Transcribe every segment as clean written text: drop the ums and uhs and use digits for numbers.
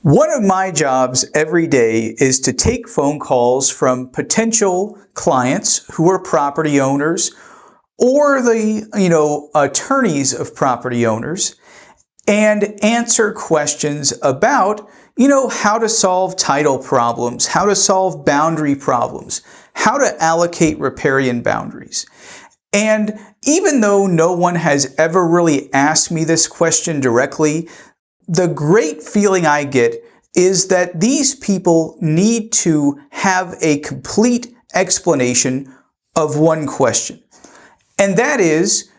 One of my jobs every day is to take phone calls from potential clients who are property owners or the, attorneys of property owners and answer questions about, how to solve title problems, how to solve boundary problems, how to allocate riparian boundaries. And even though no one has ever really asked me this question directly, the great feeling I get is that these people need to have a complete explanation of one question. And that is,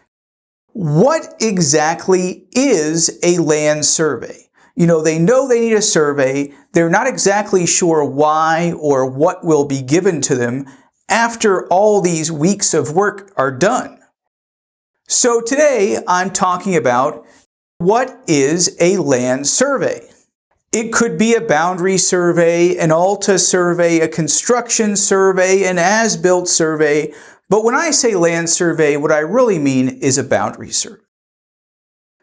what exactly is a land survey? They know they need a survey. They're not exactly sure why or what will be given to them after all these weeks of work are done. So today I'm talking about what is a land survey. It could be a boundary survey, an ALTA survey, a construction survey, an as-built survey. But when I say land survey, what I really mean is a boundary survey.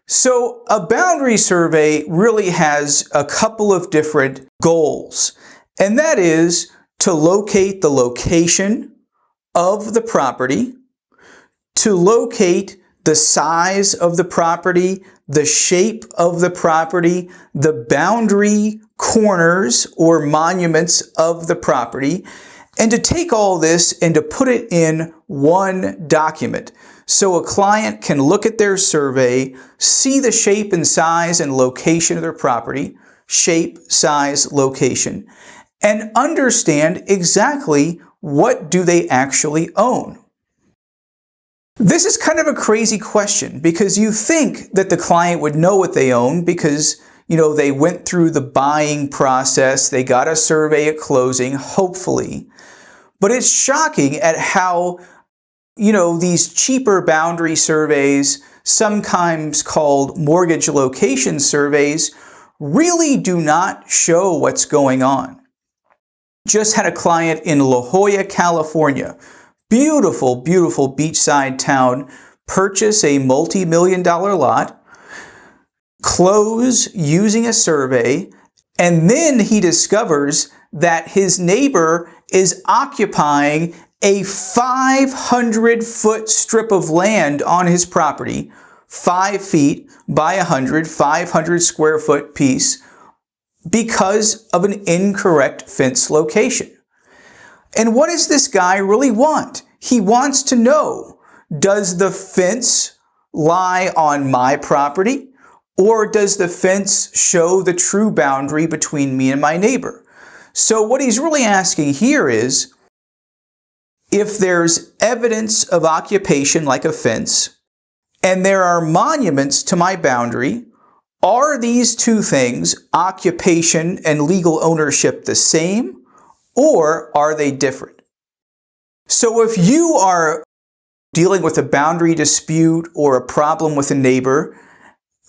So a boundary survey really has a couple of different goals, and that is to locate the location of the property, to locate the size of the property, the shape of the property, the boundary corners or monuments of the property, and to take all this and to put it in one document. So a client can look at their survey, see the shape and size and location of their property, shape, size, location, and understand exactly what do they actually own. This is kind of a crazy question because you think that the client would know what they own because, they went through the buying process, they got a survey at closing, hopefully. But it's shocking at how, these cheaper boundary surveys, sometimes called mortgage location surveys, really do not show what's going on. Just had a client in La Jolla, California. Beautiful, beautiful beachside town, purchase a multi-million-dollar lot, close using a survey, and then he discovers that his neighbor is occupying a 500-foot strip of land on his property, 5 feet by 100, 500 square foot piece, because of an incorrect fence location. And what does this guy really want? He wants to know, does the fence lie on my property, or does the fence show the true boundary between me and my neighbor? So what he's really asking here is, if there's evidence of occupation like a fence, and there are monuments to my boundary, are these two things, occupation and legal ownership, the same? Or are they different? So if you are dealing with a boundary dispute or a problem with a neighbor,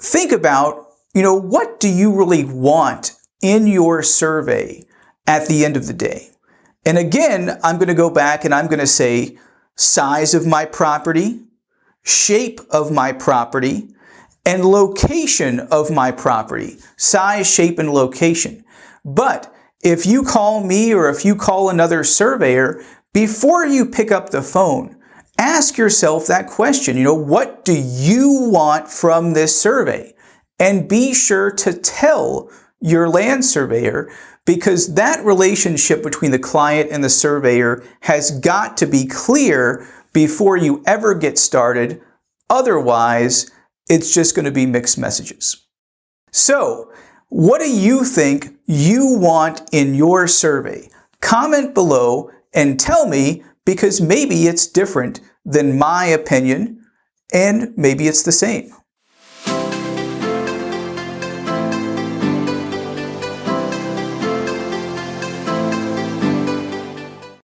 think about, what do you really want in your survey at the end of the day? And again, I'm going to go back and I'm going to say size of my property, shape of my property, and location of my property, size, shape, and location. But if you call me or if you call another surveyor, before you pick up the phone, ask yourself that question, what do you want from this survey? And be sure to tell your land surveyor, because that relationship between the client and the surveyor has got to be clear before you ever get started. Otherwise, it's just going to be mixed messages. So, what do you think you want in your survey? Comment below and tell me, because maybe it's different than my opinion and maybe it's the same.